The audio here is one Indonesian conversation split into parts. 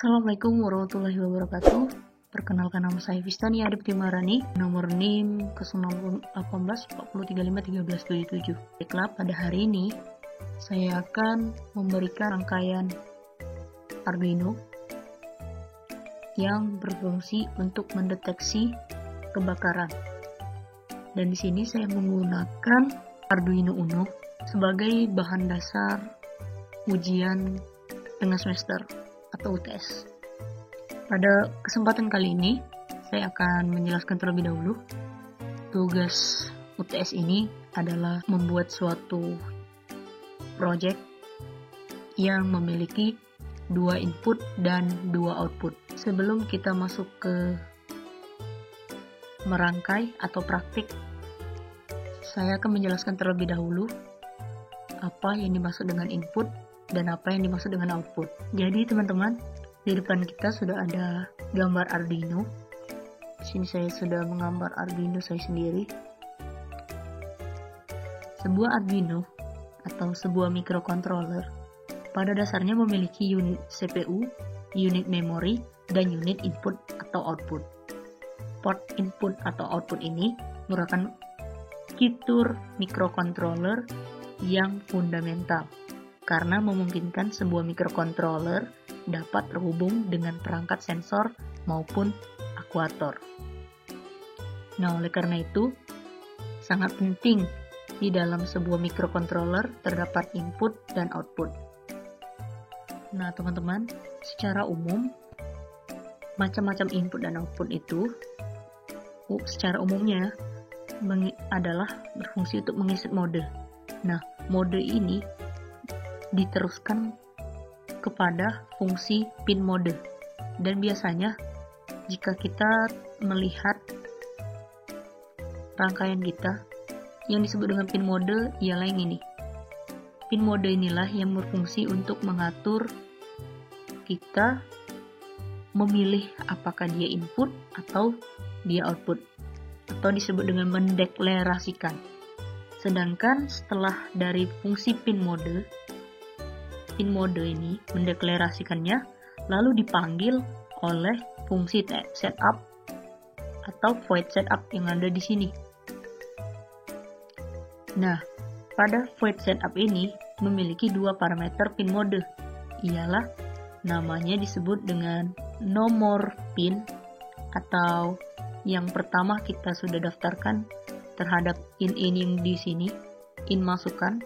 Assalamualaikum warahmatullahi wabarakatuh. Perkenalkan, nama saya Vistani Adib Timarani, nomor NIM 018 4351377. Baiklah, pada hari ini saya akan memberikan rangkaian Arduino yang berfungsi untuk mendeteksi kebakaran. Dan di sini saya menggunakan Arduino Uno sebagai bahan dasar ujian tengah semester atau UTS. Pada kesempatan kali ini, saya akan menjelaskan terlebih dahulu. Tugas UTS ini adalah membuat suatu project yang memiliki 2 input dan 2 output. Sebelum kita masuk ke merangkai atau praktik, saya akan menjelaskan terlebih dahulu apa yang dimaksud dengan input dan apa yang dimaksud dengan output. Jadi teman-teman, di depan kita sudah ada gambar Arduino. Di sini saya sudah menggambar Arduino saya sendiri. Sebuah Arduino atau sebuah microcontroller pada dasarnya memiliki unit CPU, unit memori, dan unit input atau output. Port input atau output ini merupakan fitur microcontroller yang fundamental karena memungkinkan sebuah microcontroller dapat terhubung dengan perangkat sensor maupun aktuator. Nah, oleh karena itu, sangat penting di dalam sebuah microcontroller terdapat input dan output. Nah, teman-teman, secara umum, macam-macam input dan output itu secara umumnya adalah berfungsi untuk mengisi mode. Nah, mode ini diteruskan kepada fungsi pin mode, dan biasanya jika kita melihat rangkaian kita yang disebut dengan pin mode ialah yang ini. Pin mode inilah yang berfungsi untuk mengatur kita memilih apakah dia input atau dia output, atau disebut dengan mendeklarasikan. Sedangkan setelah dari fungsi pin mode ini mendeklarasikannya, lalu dipanggil oleh fungsi setup atau void setup yang ada di sini. Nah, pada void setup ini memiliki 2 parameter pin mode, ialah namanya disebut dengan nomor pin, atau yang pertama kita sudah daftarkan terhadap in yang di sini, in masukan.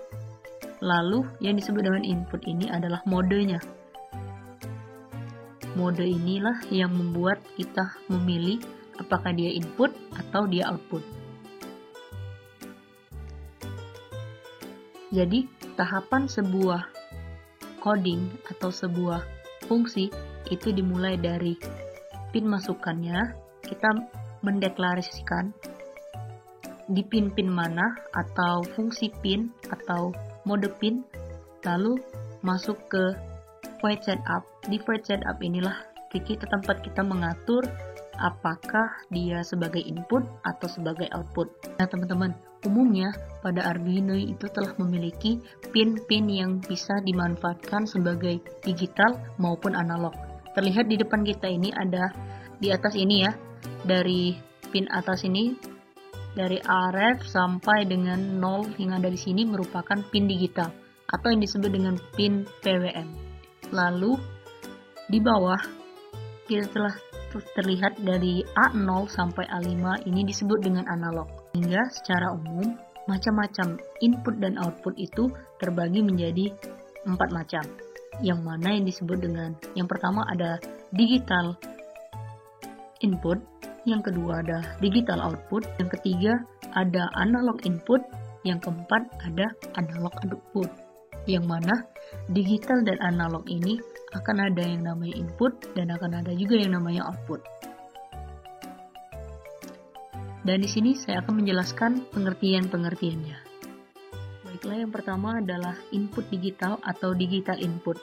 Lalu yang disebut dengan input ini adalah modenya. Mode inilah yang membuat kita memilih apakah dia input atau dia output. Jadi, tahapan sebuah coding atau sebuah fungsi itu dimulai dari pin masukannya, kita mendeklarasikan di pin-pin mana atau fungsi pin atau mode pin, lalu masuk ke void setup. Di void setup inilah tempat kita mengatur apakah dia sebagai input atau sebagai output. Nah teman-teman, umumnya pada Arduino itu telah memiliki pin-pin yang bisa dimanfaatkan sebagai digital maupun analog. Terlihat di depan kita ini ada di atas ini ya, dari pin atas ini, dari RF sampai dengan 0 yang ada di sini merupakan pin digital atau yang disebut dengan pin PWM. Lalu di bawah kita telah terlihat dari A0 sampai A5 ini disebut dengan analog. Hingga secara umum macam-macam input dan output itu terbagi menjadi 4 macam. Yang mana yang disebut dengan yang pertama ada digital input, yang kedua ada digital output, yang ketiga ada analog input, yang keempat ada analog output. Yang mana digital dan analog ini akan ada yang namanya input dan akan ada juga yang namanya output. Dan di sini saya akan menjelaskan pengertian-pengertiannya. Baiklah, yang pertama adalah input digital atau digital input.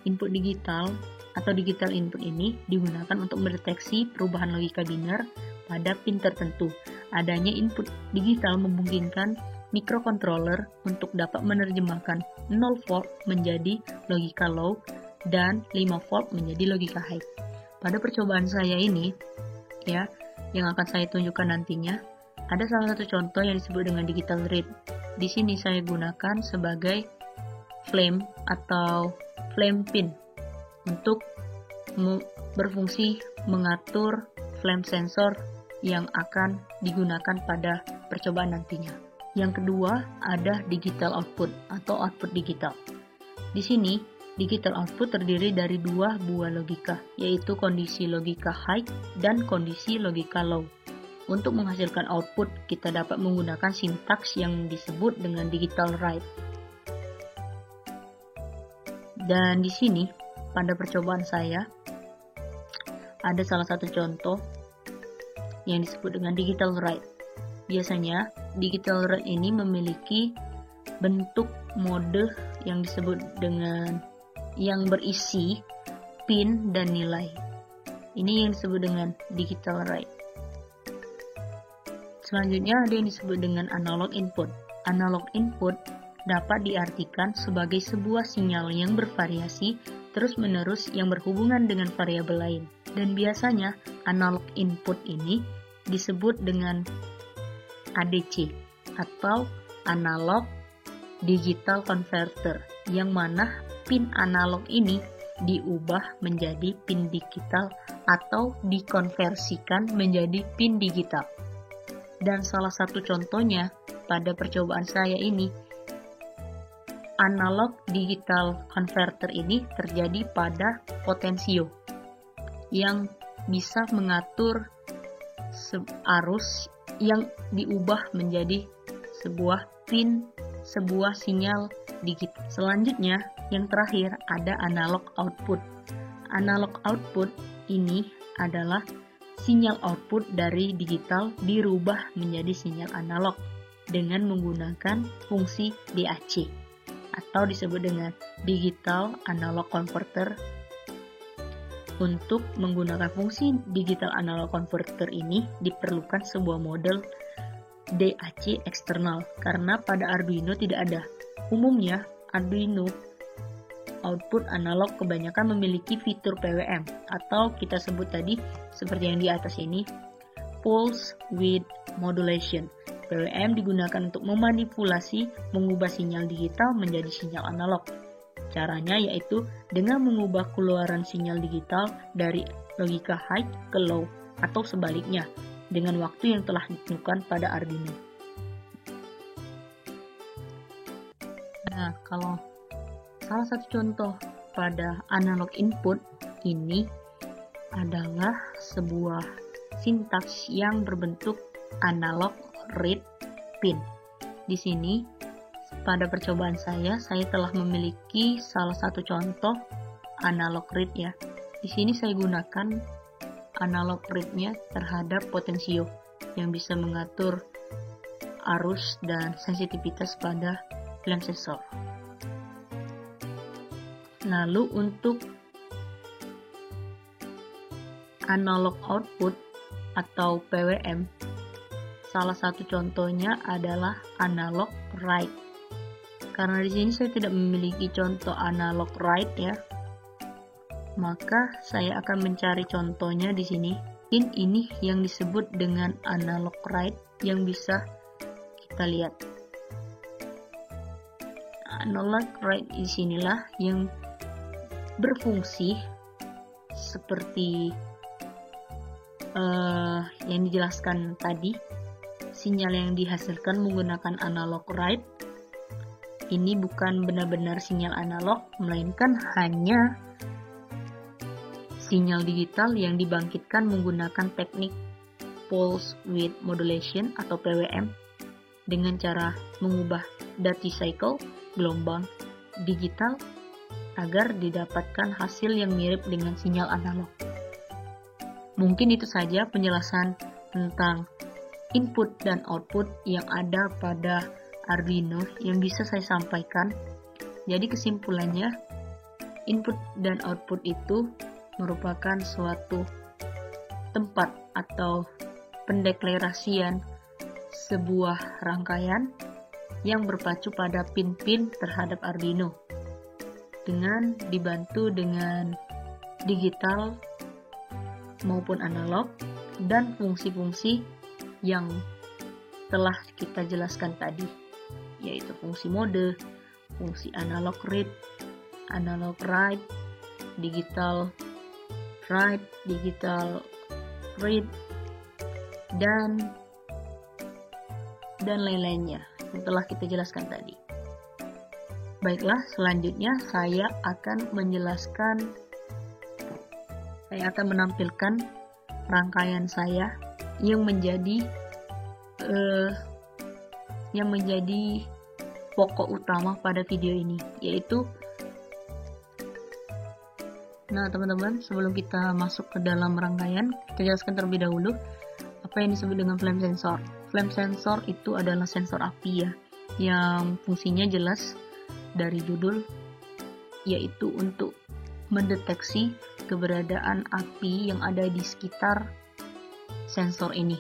Input digital atau digital input ini digunakan untuk mendeteksi perubahan logika biner pada pin tertentu. Adanya input digital memungkinkan microcontroller untuk dapat menerjemahkan 0 volt menjadi logika low dan 5 volt menjadi logika high. Pada percobaan saya ini, ya, yang akan saya tunjukkan nantinya, ada salah satu contoh yang disebut dengan digital read. Di sini saya gunakan sebagai flame atau flame pin untuk berfungsi mengatur flame sensor yang akan digunakan pada percobaan nantinya. Yang kedua, ada digital output atau output digital. Di sini, digital output terdiri dari 2 buah logika, yaitu kondisi logika high dan kondisi logika low. Untuk menghasilkan output, kita dapat menggunakan sintaks yang disebut dengan digital write. Dan di sini, pada percobaan saya, ada salah satu contoh yang disebut dengan digital write. Biasanya, digital write ini memiliki bentuk mode yang disebut dengan yang berisi pin dan nilai. Ini yang disebut dengan digital write. Selanjutnya ada yang disebut dengan analog input. Analog input dapat diartikan sebagai sebuah sinyal yang bervariasi terus-menerus yang berhubungan dengan variabel lain. Dan biasanya analog input ini disebut dengan ADC atau analog digital converter, yang mana pin analog ini diubah menjadi pin digital atau dikonversikan menjadi pin digital. Dan salah satu contohnya pada percobaan saya ini, analog digital converter ini terjadi pada potensio yang bisa mengatur arus yang diubah menjadi sebuah pin, sebuah sinyal digital. Selanjutnya, yang terakhir ada analog output. Analog output ini adalah sinyal output dari digital dirubah menjadi sinyal analog dengan menggunakan fungsi DAC atau disebut dengan digital analog converter. Untuk menggunakan fungsi digital analog converter ini diperlukan sebuah model DAC eksternal karena pada Arduino tidak ada. Umumnya Arduino output analog kebanyakan memiliki fitur PWM atau kita sebut tadi seperti yang di atas ini, pulse width modulation. PWM digunakan untuk memanipulasi mengubah sinyal digital menjadi sinyal analog. Caranya yaitu dengan mengubah keluaran sinyal digital dari logika high ke low atau sebaliknya dengan waktu yang telah ditentukan pada Arduino. Nah, kalau salah satu contoh pada analog input ini adalah sebuah sintaks yang berbentuk analog read pin. Di sini pada percobaan saya telah memiliki salah satu contoh analog read ya. Di sini saya gunakan analog read-nya terhadap potensio yang bisa mengatur arus dan sensitivitas pada flame sensor. Lalu untuk analog output atau PWM, salah satu contohnya adalah analog write. Karena di sini saya tidak memiliki contoh analog write ya, maka saya akan mencari contohnya di sini. Pin ini yang disebut dengan analog write yang bisa kita lihat. Analog write di sinilah yang berfungsi seperti yang dijelaskan tadi. Sinyal yang dihasilkan menggunakan analog write ini bukan benar-benar sinyal analog, melainkan hanya sinyal digital yang dibangkitkan menggunakan teknik pulse width modulation atau PWM dengan cara mengubah duty cycle, gelombang digital, agar didapatkan hasil yang mirip dengan sinyal analog. Mungkin itu saja penjelasan tentang input dan output yang ada pada Arduino yang bisa saya sampaikan. Jadi kesimpulannya, input dan output itu merupakan suatu tempat atau pendeklarasian sebuah rangkaian yang berpacu pada pin-pin terhadap Arduino. dengan dibantu dengan digital maupun analog dan fungsi-fungsi yang telah kita jelaskan tadi, yaitu fungsi mode, fungsi analog read, analog write, digital write, digital read, dan lain-lainnya yang telah kita jelaskan tadi. Baiklah, selanjutnya saya akan menampilkan rangkaian saya yang menjadi pokok utama pada video ini, yaitu teman-teman, sebelum kita masuk ke dalam rangkaian, kita jelaskan terlebih dahulu apa yang disebut dengan flame sensor. Flame sensor itu adalah sensor api ya, yang fungsinya jelas dari judul, yaitu untuk mendeteksi keberadaan api yang ada di sekitar sensor ini.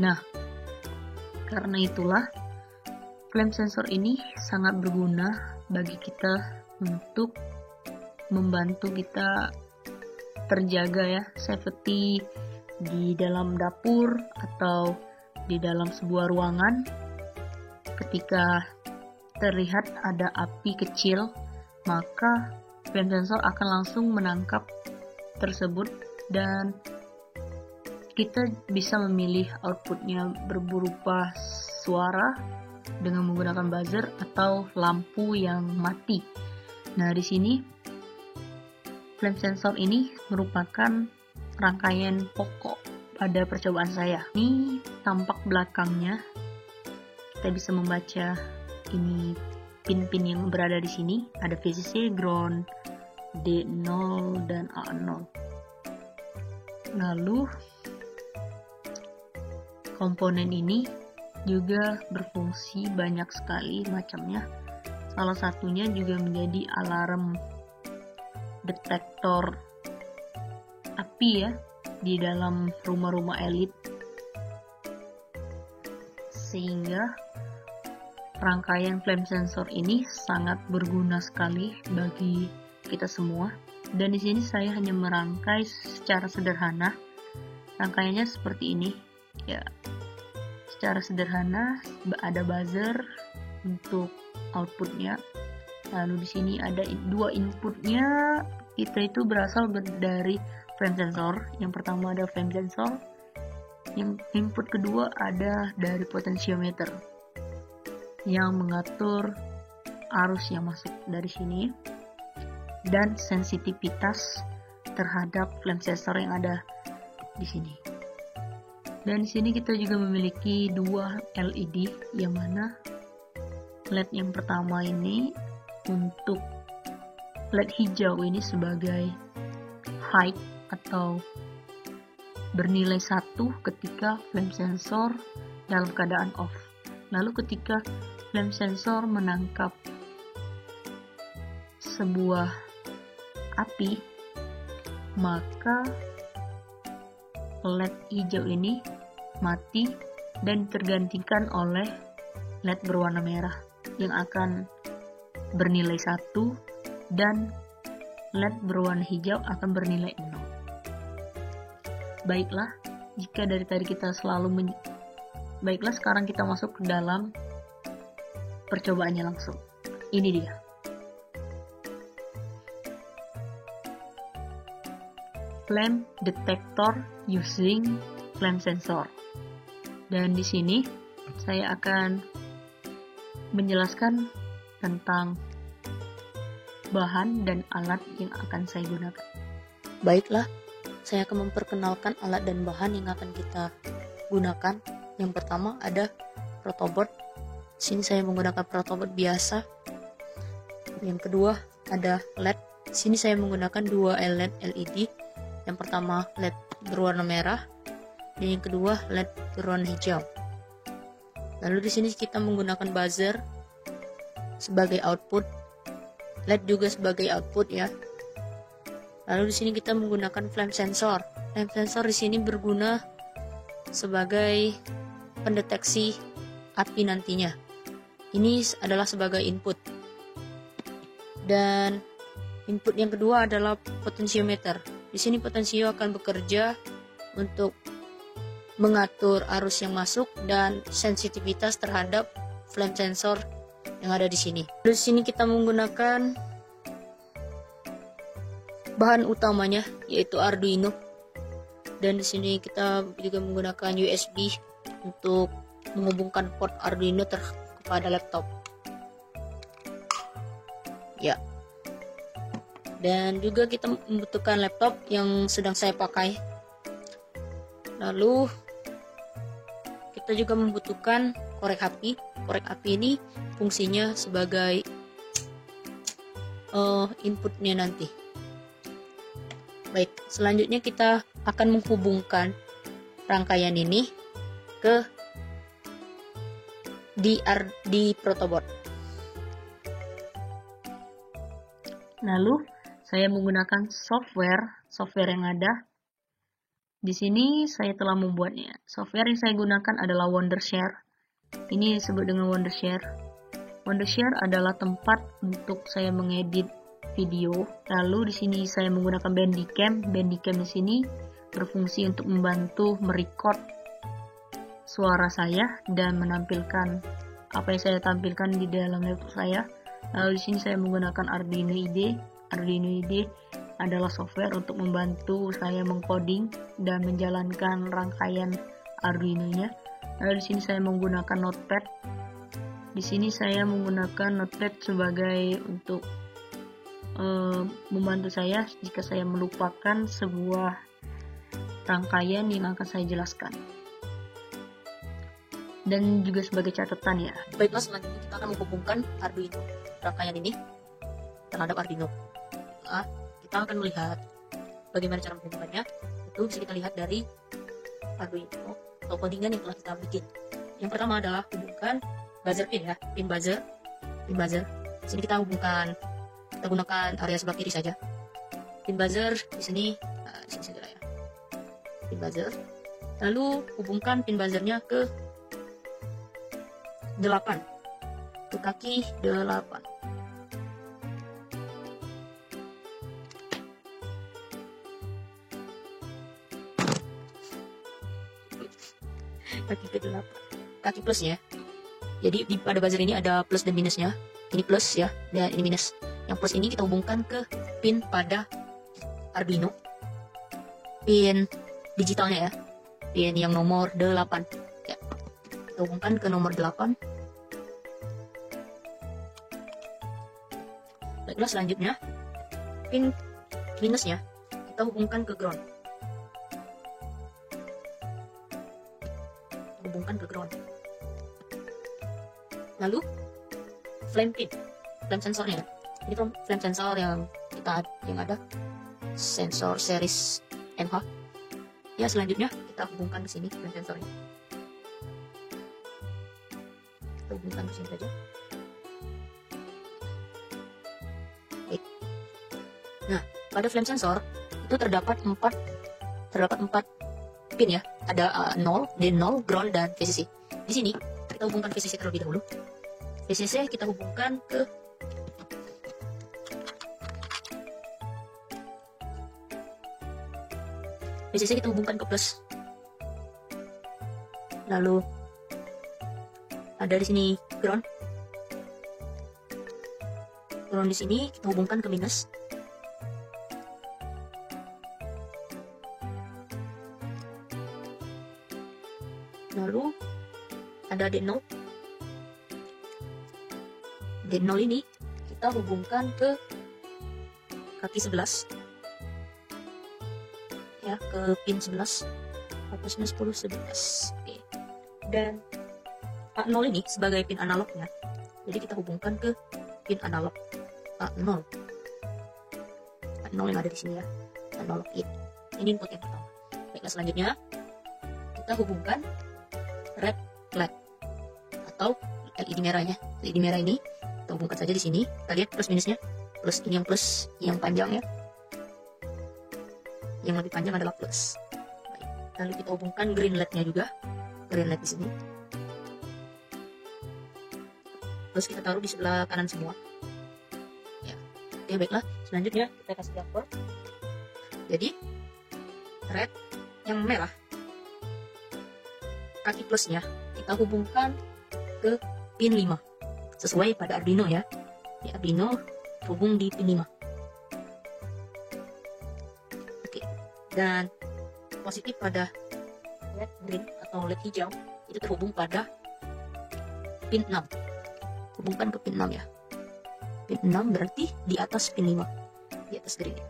Nah, karena itulah flame sensor ini sangat berguna bagi kita untuk membantu kita terjaga ya, safety di dalam dapur atau di dalam sebuah ruangan. Ketika terlihat ada api kecil, maka flame sensor akan langsung menangkap tersebut dan kita bisa memilih outputnya berupa suara dengan menggunakan buzzer atau lampu yang mati. Nah, di sini flame sensor ini merupakan rangkaian pokok pada percobaan saya. Ini tampak belakangnya, kita bisa membaca ini pin-pin yang berada di sini. Ada VCC, ground, D0 dan A0. Lalu komponen ini juga berfungsi banyak sekali macamnya. Salah satunya juga menjadi alarm detektor api ya di dalam rumah-rumah elit, sehingga rangkaian flame sensor ini sangat berguna sekali bagi kita semua. Dan di sini saya hanya merangkai secara sederhana. Rangkaiannya seperti ini ya. Secara sederhana ada buzzer untuk outputnya. Lalu di sini ada dua inputnya. Itu berasal dari flame sensor. Yang pertama ada flame sensor. Yang input kedua ada dari potentiometer yang mengatur arus yang masuk dari sini dan sensitivitas terhadap flame sensor yang ada di sini. Dan di sini kita juga memiliki dua LED, yang mana LED yang pertama ini untuk LED hijau ini sebagai high atau bernilai 1 ketika flame sensor dalam keadaan off. Lalu ketika flame sensor menangkap sebuah api, maka LED hijau ini mati dan tergantikan oleh LED berwarna merah yang akan bernilai 1 dan LED berwarna hijau akan bernilai 0. Baiklah, jika dari tadi kita baiklah, sekarang kita masuk ke dalam percobaannya langsung. Ini dia. Flame detector using flame sensor. Dan di sini saya akan menjelaskan tentang bahan dan alat yang akan saya gunakan. Baiklah, saya akan memperkenalkan alat dan bahan yang akan kita gunakan. Yang pertama ada protoboard. Sini saya menggunakan protoboard biasa. Yang kedua ada LED. Sini saya menggunakan dua LED. Yang pertama LED berwarna merah dan yang kedua LED berwarna hijau. Lalu di sini kita menggunakan buzzer sebagai output, LED juga sebagai output ya. Lalu di sini kita menggunakan flame sensor. Flame sensor di sini berguna sebagai pendeteksi api nantinya. Ini adalah sebagai input. Dan Input yang kedua adalah potensiometer. Di sini potensio akan bekerja untuk mengatur arus yang masuk dan sensitivitas terhadap flame sensor yang ada di sini. Di sini kita menggunakan bahan utamanya yaitu Arduino, dan di sini kita juga menggunakan USB untuk menghubungkan port Arduino kepada laptop. Ya. Dan juga kita membutuhkan laptop yang sedang saya pakai. Lalu kita juga membutuhkan korek api. Korek api ini fungsinya sebagai inputnya nanti. Baik, selanjutnya kita akan menghubungkan rangkaian ini ke di protoboard. Lalu saya menggunakan software yang ada. Di sini saya telah membuatnya. Software yang saya gunakan adalah Wondershare. Ini disebut dengan Wondershare. Wondershare adalah tempat untuk saya mengedit video. Lalu di sini saya menggunakan Bandicam. Bandicam di sini berfungsi untuk membantu merecord suara saya dan menampilkan apa yang saya tampilkan di dalam laptop saya. Lalu di sini saya menggunakan Arduino IDE. Arduino IDE adalah software untuk membantu saya mengcoding dan menjalankan rangkaian Arduino-nya. Lalu di sini saya menggunakan Notepad. Di sini saya menggunakan Notepad sebagai untuk membantu saya jika saya melupakan sebuah rangkaian yang akan saya jelaskan. Dan juga sebagai catatan ya. Baiklah, selanjutnya kita akan menghubungkan Arduino rangkaian ini terhadap Arduino. Kita akan melihat bagaimana cara menghubungkannya. Itu bisa kita lihat dari Arduino atau codingan yang telah kita bikin. Yang pertama adalah hubungkan buzzer pin ya, pin buzzer. Di sini kita gunakan area sebelah kiri saja. Pin buzzer di sini saja ya. Pin buzzer. Lalu hubungkan pin buzzernya ke 8, ke kaki 8. Kaki ke-8, kaki plus ya. Jadi pada buzzer ini ada plus dan minusnya. Ini plus ya, dan ini minus. Yang plus ini kita hubungkan ke pin pada Arduino, pin digitalnya ya, pin yang nomor 8 ya. Kita hubungkan ke nomor 8. Baiklah, selanjutnya pin minusnya kita hubungkan ke ground. Lalu flame sensornya. Ini flame sensor yang ada sensor series MH. Ya, selanjutnya kita hubungkan ke sini flame sensornya. Kita hubungkan ke sini saja. Oke. Nah, pada flame sensor itu terdapat 4 pin ya. Ada 0, D0, ground, dan VCC. Di sini kita hubungkan VCC terlebih dahulu. VCC kita hubungkan ke plus. Lalu ada di sini ground. Ground di sini kita hubungkan ke minus. Lalu ada D0. D0 ini kita hubungkan ke kaki 11 ya, ke pin 11, atasnya 10, 11. Oke. Dan A0 ini sebagai pin analognya, jadi kita hubungkan ke pin analog A0 yang ada di sini ya, analog in. Ini input yang pertama. Baiklah, selanjutnya kita hubungkan red LED atau LED merahnya. LED merah ini kita hubungkan saja di sini. Kita lihat plus minusnya. Plus ini yang plus, yang panjang ya. Yang lebih panjang adalah plus. Baik. Lalu kita hubungkan green LED-nya juga. Green LED di sini. Terus kita taruh di sebelah kanan semua. Ya. Oke, baiklah. Selanjutnya kita kasih gambar. Jadi thread yang merah, kaki plusnya kita hubungkan ke pin 5 sesuai pada Arduino ya. Di Arduino hubung di pin 5. Oke. Dan positif pada LED green atau LED hijau itu terhubung pada pin 6. Hubungkan ke pin 6 ya. Pin 6 berarti di atas pin 5. Di atas green ya.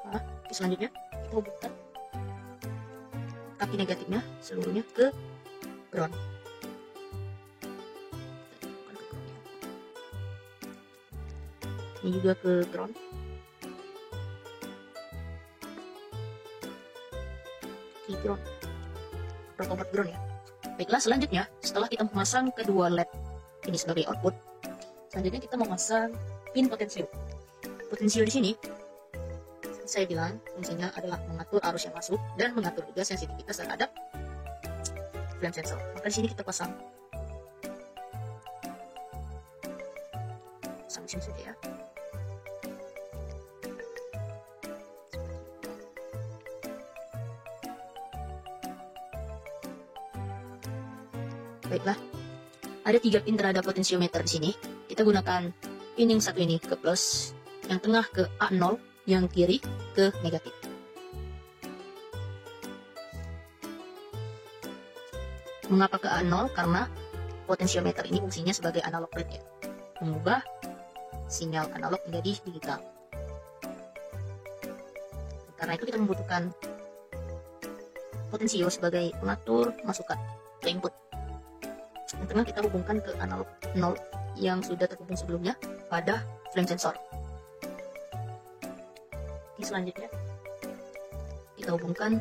Nah, selanjutnya kita hubungkan kaki negatifnya seluruhnya ke ground. Ini juga ke ground. Di ground. Protobot ground ya. Baiklah, selanjutnya setelah kita memasang kedua LED ini sebagai output, selanjutnya kita memasang pin potensio. Potensio di sini saya bilang fungsinya adalah mengatur arus yang masuk dan mengatur juga sensitivitas terhadap flame sensor. Maka di sini kita pasang di sini saja ya. Baiklah, ada 3 pin terhadap potensiometer di sini. Kita gunakan pin yang satu ini ke plus, yang tengah ke A0, yang kiri ke negatif. Mengapa ke A0? Karena potensiometer ini fungsinya sebagai analog rate ya, mengubah sinyal analog menjadi digital. Karena itu kita membutuhkan potensio sebagai pengatur masukan ke input. Yang tengah kita hubungkan ke analog 0 yang sudah terhubung sebelumnya pada flame sensor. Selanjutnya kita hubungkan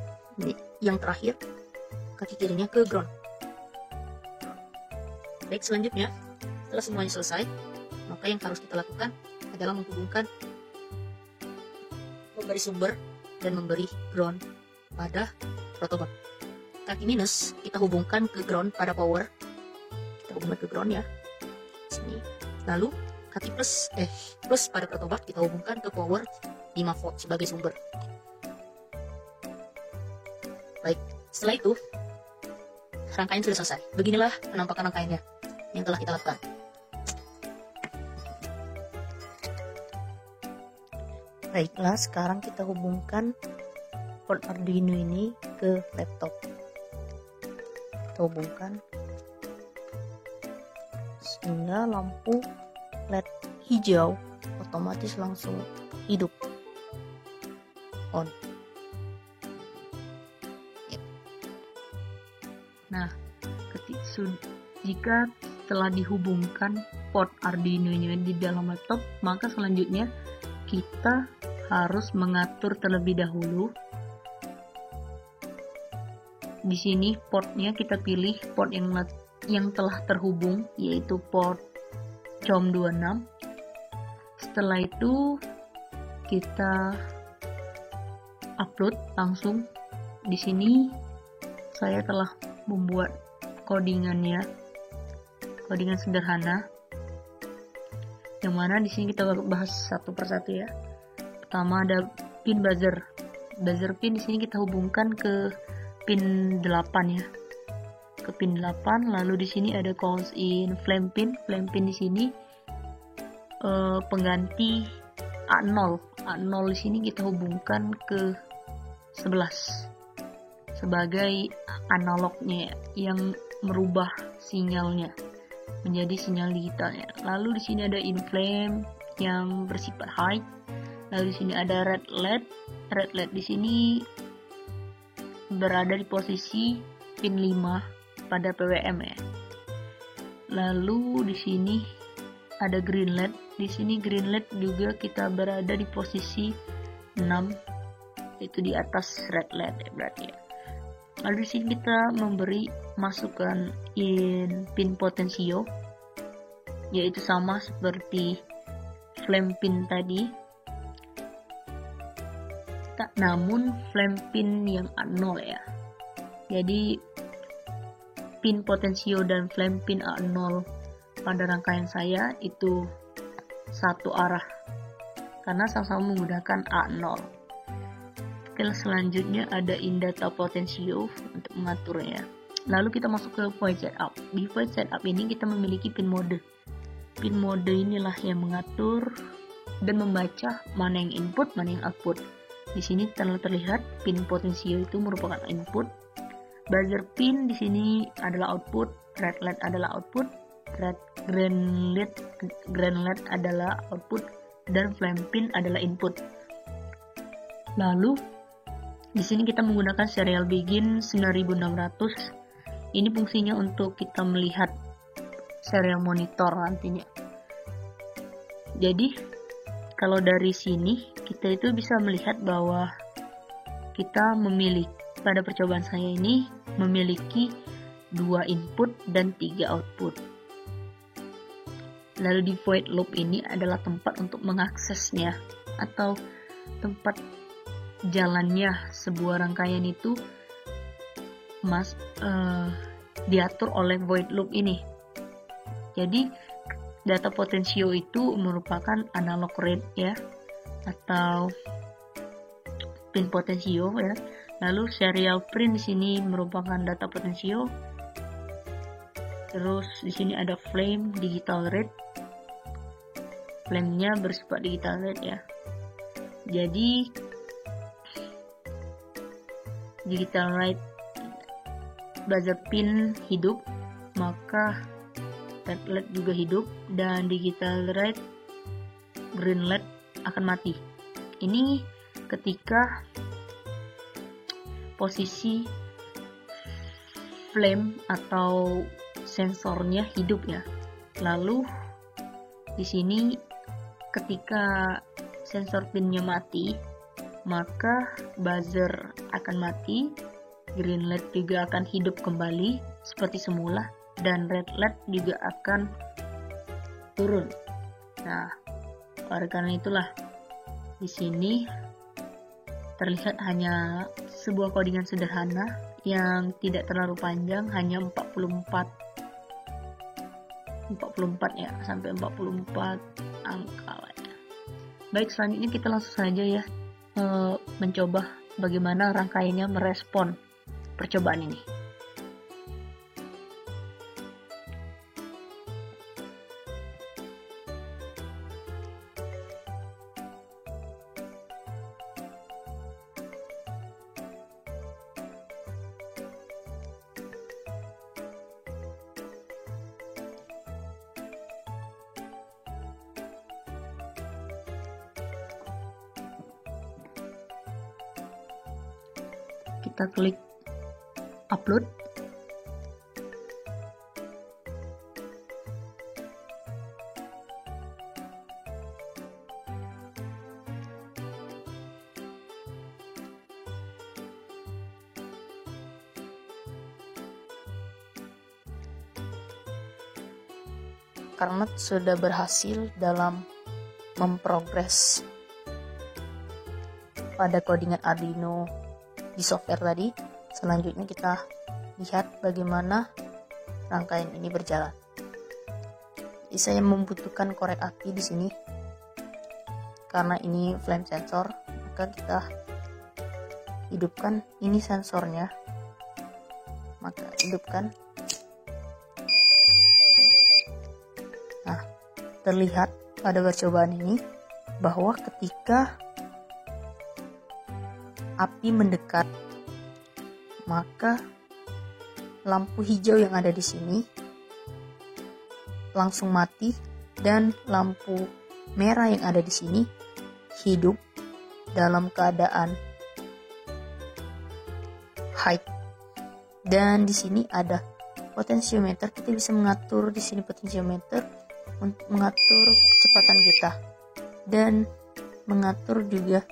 yang terakhir kaki kirinya ke ground. Baik, selanjutnya setelah semuanya selesai, maka yang harus kita lakukan adalah menghubungkan, memberi sumber dan memberi ground pada protobot. Kaki minus kita hubungkan ke ground pada power. Kita hubungkan ke ground ya, sini. Lalu kaki plus pada protobot kita hubungkan ke power 5 volt sebagai sumber. Baik, setelah itu rangkaian sudah selesai. Beginilah penampakan rangkaiannya yang telah kita lakukan. Baiklah, sekarang kita hubungkan port Arduino ini ke laptop. Kita hubungkan sehingga lampu LED hijau otomatis langsung hidup. On. Nah, jika telah dihubungkan port Arduino-nya di dalam laptop, maka selanjutnya kita harus mengatur terlebih dahulu. Di sini portnya kita pilih port yang telah terhubung, yaitu port COM26. Setelah itu kita upload langsung. Di sini saya telah membuat codingannya, codingan sederhana, yang mana di sini kita bahas satu persatu ya. Pertama ada pin buzzer pin. Di sini kita hubungkan ke pin 8 ya, ke pin 8. Lalu di sini ada calls in flame pin di sini pengganti A0 di sini kita hubungkan ke 11 sebagai analognya yang merubah sinyalnya menjadi sinyal digitalnya. Lalu di sini ada in flame yang bersifat high. Lalu di sini ada red LED di sini berada di posisi pin 5 pada PWM ya. Lalu di sini ada green LED. Di sini green LED juga kita berada di posisi 6, itu di atas red LED ya, berarti ya. Lalu di sini kita memberi masukan in pin potensio, yaitu sama seperti flame pin tadi. Namun flame pin yang A0 ya. Jadi pin potensio dan flame pin A0 pada rangkaian saya itu satu arah karena sama-sama menggunakan A0. Oke, selanjutnya ada in data potensio untuk mengaturnya. Lalu kita masuk ke void setup. Di void setup ini kita memiliki pin mode. Pin mode inilah yang mengatur dan membaca mana yang input, mana yang output. Di sini terlihat pin potensio itu merupakan input, buzzer pin di sini adalah output, red LED adalah output, green LED adalah output, dan flame pin adalah input. Lalu di sini kita menggunakan serial begin 9600. Ini fungsinya untuk kita melihat serial monitor nantinya. Jadi kalau dari sini kita itu bisa melihat bahwa kita memiliki, pada percobaan saya ini memiliki 2 input dan 3 output. Lalu di void loop ini adalah tempat untuk mengaksesnya atau tempat jalannya sebuah rangkaian itu diatur oleh void loop ini. Jadi data potensio itu merupakan analog rate ya, atau pin potensio ya. Lalu serial print di sini merupakan data potensio. Terus di sini ada flame digital rate. Flame-nya bersifat digital rate ya. Jadi digital rate buzzer pin hidup, maka red LED juga hidup, dan digital rate green LED akan mati. Ini ketika posisi flame atau sensornya hidup ya. Lalu di sini ketika sensor pinnya mati, maka buzzer akan mati, green LED juga akan hidup kembali seperti semula, dan red LED juga akan turun. Nah, oleh karena itulah di sini terlihat hanya sebuah codingan sederhana yang tidak terlalu panjang, hanya 44 ya, sampai 44 angka lah ya. Baik, selanjutnya kita langsung saja ya mencoba bagaimana rangkaiannya merespon percobaan ini. Kita klik upload. Karena sudah berhasil dalam memprogres pada codingan Arduino di software tadi, selanjutnya kita lihat bagaimana rangkaian ini berjalan. Jadi saya membutuhkan korek api di sini karena ini flame sensor, maka kita hidupkan ini sensornya, maka hidupkan. Nah, terlihat pada percobaan ini bahwa ketika api mendekat, maka lampu hijau yang ada di sini langsung mati dan lampu merah yang ada di sini hidup dalam keadaan high. Dan di sini ada potensiometer, kita bisa mengatur di sini potensiometer untuk mengatur kecepatan kita dan mengatur juga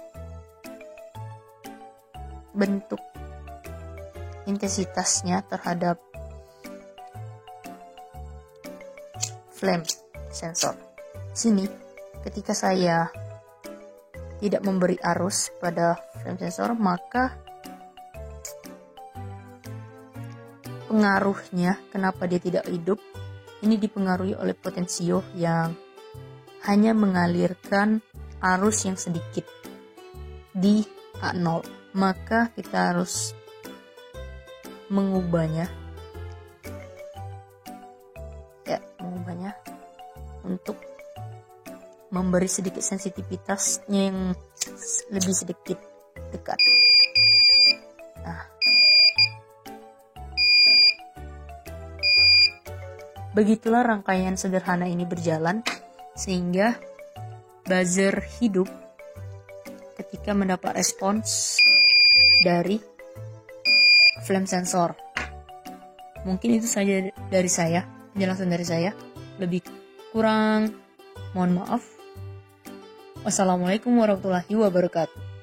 bentuk intensitasnya terhadap flame sensor. Sini ketika saya tidak memberi arus pada flame sensor, maka pengaruhnya kenapa dia tidak hidup, ini dipengaruhi oleh potensio yang hanya mengalirkan arus yang sedikit di A0. Maka kita harus mengubahnya untuk memberi sedikit sensitivitasnya yang lebih sedikit dekat. Begitulah rangkaian sederhana ini berjalan sehingga buzzer hidup ketika mendapat respons dari flame sensor. Mungkin itu saja dari saya, penjelasan dari saya. Lebih kurang mohon maaf. Wassalamualaikum warahmatullahi wabarakatuh.